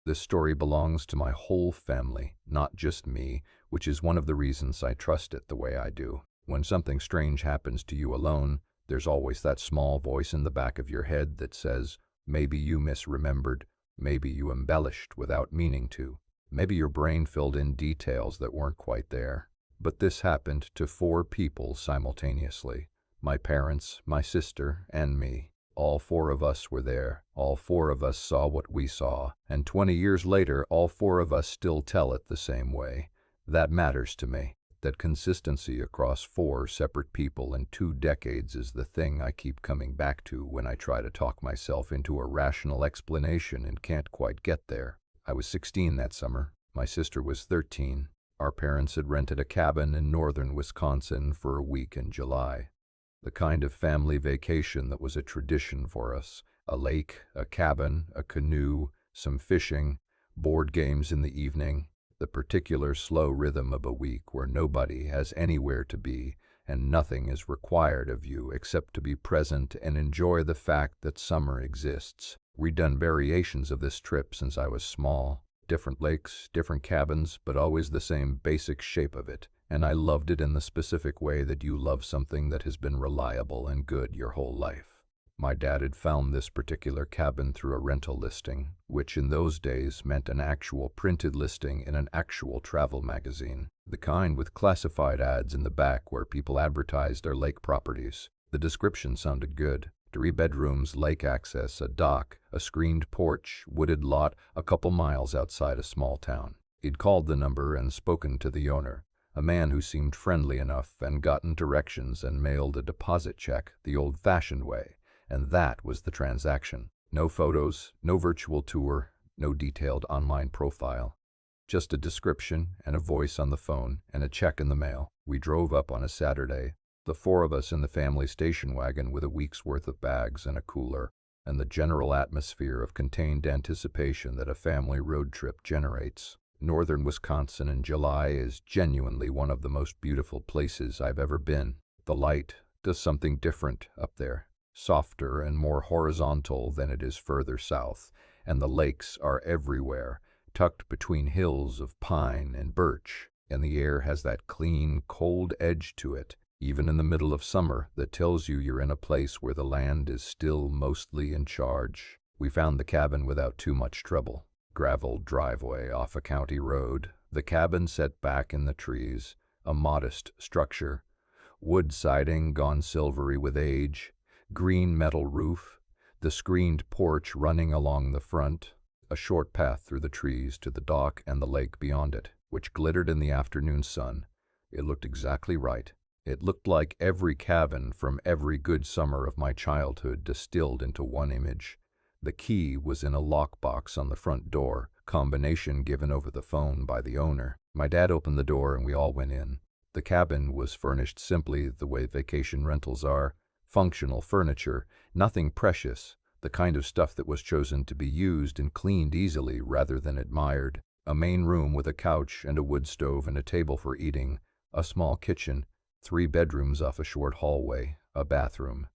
This story belongs to my whole family, not just me, which is one of the reasons I trust it the way I do. When something strange happens to you alone, there's always that small voice in the back of your head that says, maybe you misremembered, maybe you embellished without meaning to, maybe your brain filled in details that weren't quite there. But this happened to 4 people simultaneously. My parents, my sister, and me. All 4 of us were there. All 4 of us saw what we saw. And 20 years later, all 4 of us still tell it the same way. That matters to me. That consistency across 4 separate people in 2 decades is the thing I keep coming back to when I try to talk myself into a rational explanation and can't quite get there. I was 16 that summer. My sister was 13. Our parents had rented a cabin in northern Wisconsin for a week in July. The kind of family vacation that was a tradition for us. A lake, a cabin, a canoe, some fishing, board games in the evening. The particular slow rhythm of a week where nobody has anywhere to be and nothing is required of you except to be present and enjoy the fact that summer exists. We'd done variations of this trip since I was small. Different lakes, different cabins, but always the same basic shape of it. And I loved it in the specific way that you love something that has been reliable and good your whole life. My dad had found this particular cabin through a rental listing, which in those days meant an actual printed listing in an actual travel magazine, the kind with classified ads in the back where people advertised their lake properties. The description sounded good. 3 bedrooms, lake access, a dock, a screened porch, wooded lot a couple miles outside a small town. He'd called the number and spoken to the owner, a man who seemed friendly enough, and gotten directions and mailed a deposit check the old-fashioned way. And that was the transaction. No photos, no virtual tour, no detailed online profile. Just a description and a voice on the phone and a check in the mail. We drove up on a Saturday, the 4 of us in the family station wagon with a week's worth of bags and a cooler, and the general atmosphere of contained anticipation that a family road trip generates. Northern Wisconsin in July is genuinely one of the most beautiful places I've ever been. The light does something different up there. Softer and more horizontal than it is further south, and the lakes are everywhere, tucked between hills of pine and birch, and the air has that clean, cold edge to it, even in the middle of summer, that tells you you're in a place where the land is still mostly in charge. We found the cabin without too much trouble. Gravel driveway off a county road, the cabin set back in the trees, a modest structure, wood siding gone silvery with age, green metal roof, the screened porch running along the front, a short path through the trees to the dock and the lake beyond it, which glittered in the afternoon sun. It looked exactly right. It looked like every cabin from every good summer of my childhood distilled into one image. The key was in a lockbox on the front door, combination given over the phone by the owner. My dad opened the door and we all went in. The cabin was furnished simply the way vacation rentals are. Functional furniture, nothing precious, the kind of stuff that was chosen to be used and cleaned easily rather than admired. A main room with a couch and a wood stove and a table for eating, a small kitchen, 3 bedrooms off a short hallway, a bathroom.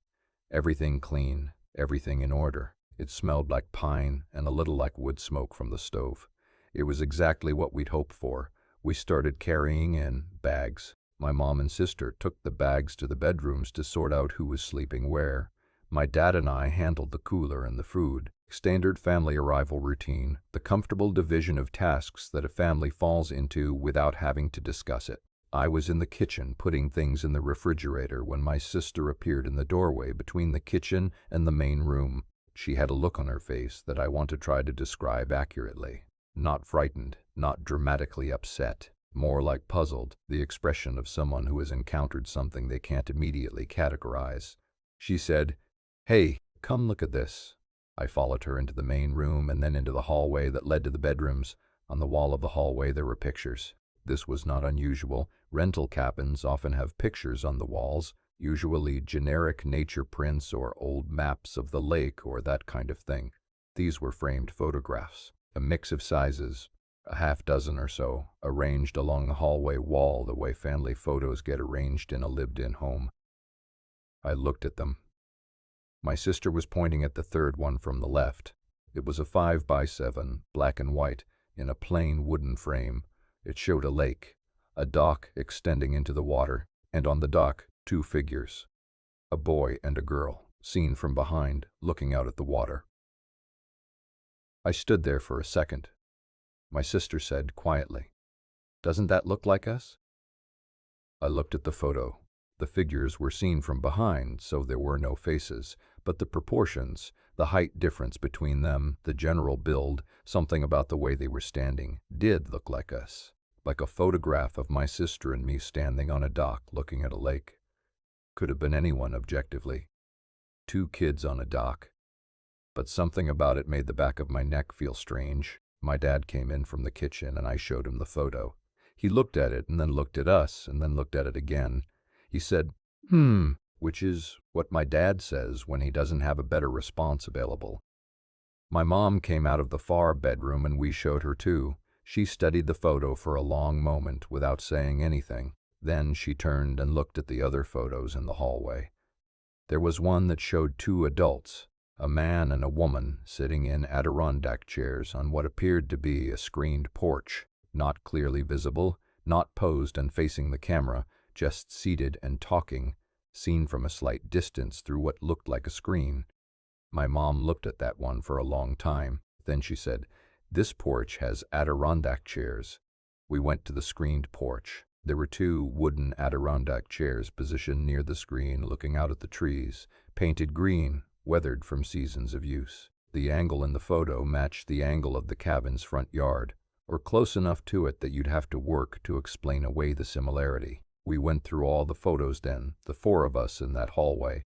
Everything clean, everything in order. It smelled like pine and a little like wood smoke from the stove. It was exactly what we'd hoped for. We started carrying in bags. My mom and sister took the bags to the bedrooms to sort out who was sleeping where. My dad and I handled the cooler and the food. Standard family arrival routine, the comfortable division of tasks that a family falls into without having to discuss it. I was in the kitchen putting things in the refrigerator when my sister appeared in the doorway between the kitchen and the main room. She had a look on her face that I want to try to describe accurately. Not frightened, not dramatically upset, more like puzzled, the expression of someone who has encountered something they can't immediately categorize. She said, "Hey, come look at this." I followed her into the main room and then into the hallway that led to the bedrooms. On the wall of the hallway there were pictures. This was not unusual. Rental cabins often have pictures on the walls, usually generic nature prints or old maps of the lake or that kind of thing. These were framed photographs, a mix of sizes, a half dozen or so, arranged along the hallway wall the way family photos get arranged in a lived-in home. I looked at them. My sister was pointing at the third one from the left. It was a 5 by 7, black and white, in a plain wooden frame. It showed a lake, a dock extending into the water, and on the dock, two figures, a boy and a girl, seen from behind, looking out at the water. I stood there for a second. My sister said quietly, "Doesn't that look like us?" I looked at the photo. The figures were seen from behind, so there were no faces, but the proportions, the height difference between them, the general build, something about the way they were standing, did look like us. Like a photograph of my sister and me standing on a dock looking at a lake. Could have been anyone objectively. Two kids on a dock. But something about it made the back of my neck feel strange. My dad came in from the kitchen and I showed him the photo. He looked at it and then looked at us and then looked at it again. He said, which is what my dad says when he doesn't have a better response available. My mom came out of the far bedroom and we showed her too. She studied the photo for a long moment without saying anything. Then she turned and looked at the other photos in the hallway. There was one that showed two adults, a man and a woman, sitting in Adirondack chairs on what appeared to be a screened porch, not clearly visible, not posed and facing the camera, just seated and talking, seen from a slight distance through what looked like a screen. My mom looked at that one for a long time. Then she said, "This porch has Adirondack chairs." We went to the screened porch. There were two wooden Adirondack chairs positioned near the screen looking out at the trees, painted green, weathered from seasons of use. The angle in the photo matched the angle of the cabin's front yard, or close enough to it that you'd have to work to explain away the similarity. We went through all the photos then, the four of us in that hallway.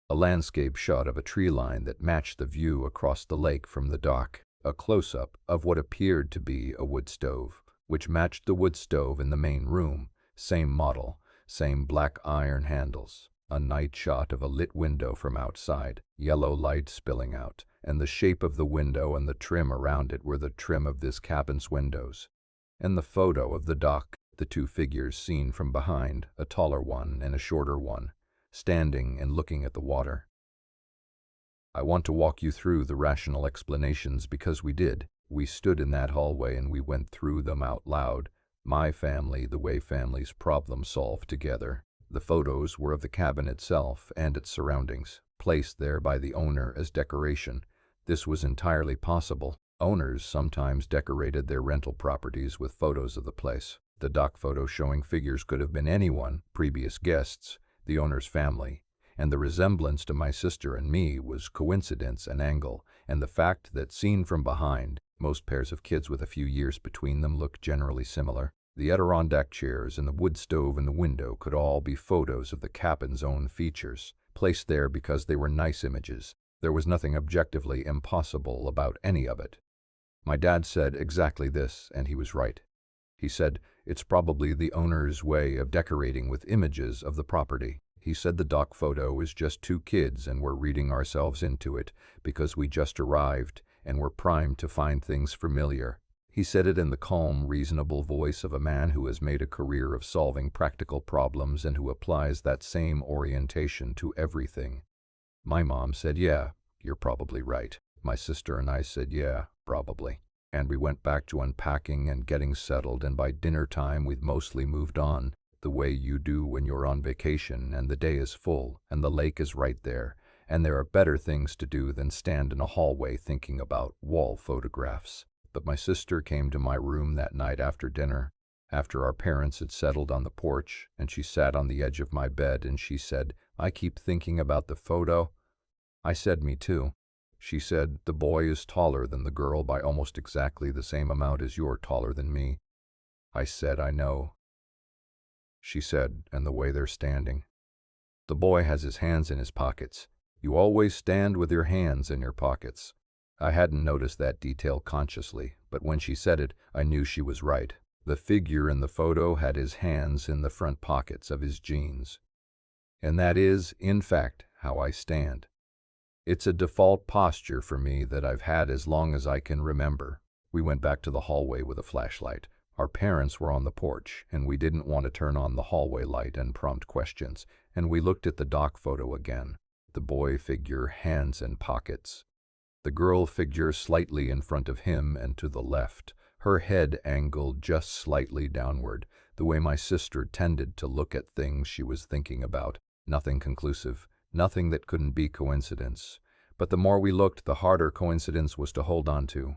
A landscape shot of a tree line that matched the view across the lake from the dock. A close-up of what appeared to be a wood stove, which matched the wood stove in the main room, same model, same black iron handles. A night shot of a lit window from outside, yellow light spilling out, and the shape of the window and the trim around it were the trim of this cabin's windows. And the photo of the dock, the two figures seen from behind, a taller one and a shorter one, standing and looking at the water. I want to walk you through the rational explanations because we did. We stood in that hallway and we went through them out loud. My family, the way families problem solve together. The photos were of the cabin itself and its surroundings, placed there by the owner as decoration. This was entirely possible. Owners sometimes decorated their rental properties with photos of the place. The dock photo showing figures could have been anyone, previous guests, the owner's family, and the resemblance to my sister and me was coincidence and angle, and the fact that seen from behind, most pairs of kids with a few years between them look generally similar. The Adirondack chairs and the wood stove in the window could all be photos of the cabin's own features, placed there because they were nice images. There was nothing objectively impossible about any of it. My dad said exactly this, and he was right. He said, "It's probably the owner's way of decorating with images of the property." He said the dock photo is just two kids and we're reading ourselves into it because we just arrived and we're primed to find things familiar. He said it in the calm, reasonable voice of a man who has made a career of solving practical problems and who applies that same orientation to everything. My mom said, "Yeah, you're probably right." My sister and I said, "Yeah, probably." And we went back to unpacking and getting settled, and by dinner time we'd mostly moved on, the way you do when you're on vacation and the day is full and the lake is right there, and there are better things to do than stand in a hallway thinking about wall photographs. But my sister came to my room that night after dinner, after our parents had settled on the porch, and she sat on the edge of my bed and she said, "I keep thinking about the photo." I said, "Me too." She said, "The boy is taller than the girl by almost exactly the same amount as you're taller than me." I said, "I know." She said, "And the way they're standing. The boy has his hands in his pockets. You always stand with your hands in your pockets." I hadn't noticed that detail consciously, but when she said it, I knew she was right. The figure in the photo had his hands in the front pockets of his jeans. And that is, in fact, how I stand. It's a default posture for me that I've had as long as I can remember. We went back to the hallway with a flashlight. Our parents were on the porch, and we didn't want to turn on the hallway light and prompt questions, and we looked at the dock photo again. The boy figure, hands in pockets. The girl figure slightly in front of him and to the left, her head angled just slightly downward, the way my sister tended to look at things she was thinking about. Nothing conclusive, nothing that couldn't be coincidence. But the more we looked, the harder coincidence was to hold on to.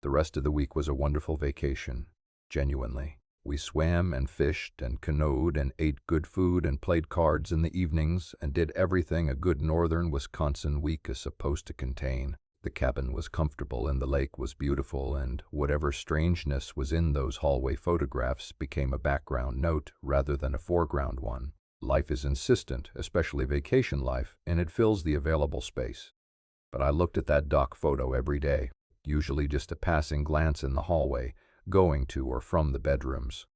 The rest of the week was a wonderful vacation, genuinely. We swam and fished and canoed and ate good food and played cards in the evenings and did everything a good northern Wisconsin week is supposed to contain. The cabin was comfortable and the lake was beautiful, and whatever strangeness was in those hallway photographs became a background note rather than a foreground one. Life is insistent, especially vacation life, and it fills the available space. But I looked at that dock photo every day, usually just a passing glance in the hallway, going to or from the bedrooms.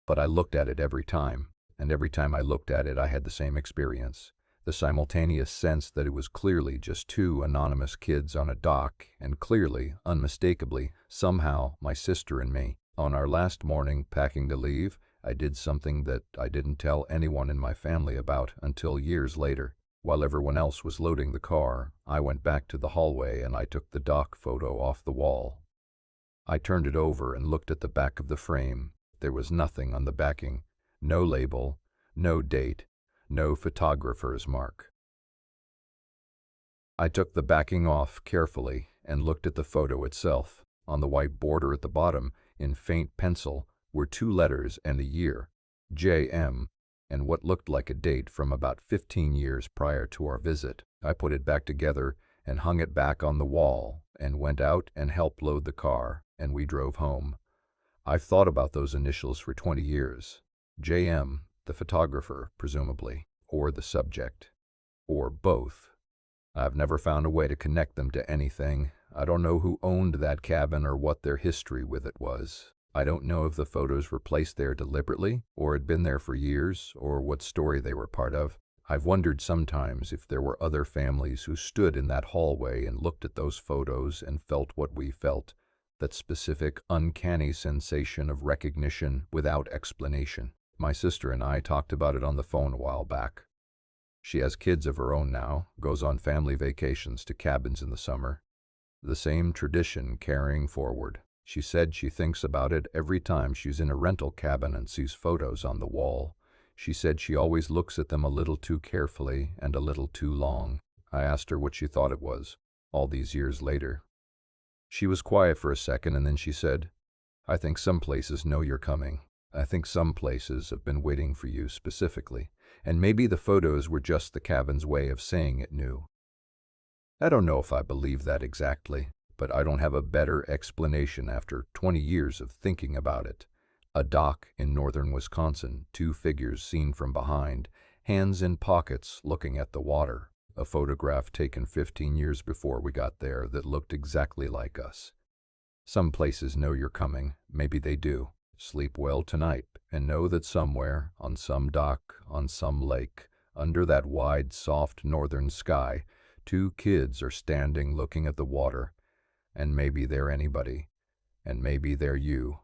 But I looked at it every time, and every time I looked at it I had the same experience. The simultaneous sense that it was clearly just two anonymous kids on a dock, and clearly, unmistakably, somehow, my sister and me. On our last morning, packing to leave, I did something that I didn't tell anyone in my family about until years later. While everyone else was loading the car, I went back to the hallway and I took the dock photo off the wall. I turned it over and looked at the back of the frame. There was nothing on the backing, no label, no date, no photographer's mark. I took the backing off carefully and looked at the photo itself. On the white border at the bottom, in faint pencil, were two letters and a year, J.M., and what looked like a date from about 15 years prior to our visit. I put it back together and hung it back on the wall and went out and helped load the car, and we drove home. I've thought about those initials for 20 years. J.M., the photographer, presumably, or the subject, or both. I've never found a way to connect them to anything. I don't know who owned that cabin or what their history with it was. I don't know if the photos were placed there deliberately, or had been there for years, or what story they were part of. I've wondered sometimes if there were other families who stood in that hallway and looked at those photos and felt what we felt, that specific, uncanny sensation of recognition without explanation. My sister and I talked about it on the phone a while back. She has kids of her own now, goes on family vacations to cabins in the summer. The same tradition carrying forward. She said she thinks about it every time she's in a rental cabin and sees photos on the wall. She said she always looks at them a little too carefully and a little too long. I asked her what she thought it was, all these years later. She was quiet for a second and then she said, "I think some places know you're coming. I think some places have been waiting for you specifically, and maybe the photos were just the cabin's way of saying it knew." I don't know if I believe that exactly, but I don't have a better explanation after 20 years of thinking about it. A dock in northern Wisconsin, two figures seen from behind, hands in pockets looking at the water. A photograph taken 15 years before we got there that looked exactly like us. Some places know you're coming, maybe they do. Sleep well tonight and know that somewhere, on some dock, on some lake, under that wide, soft northern sky, two kids are standing looking at the water, and maybe they're anybody, and maybe they're you.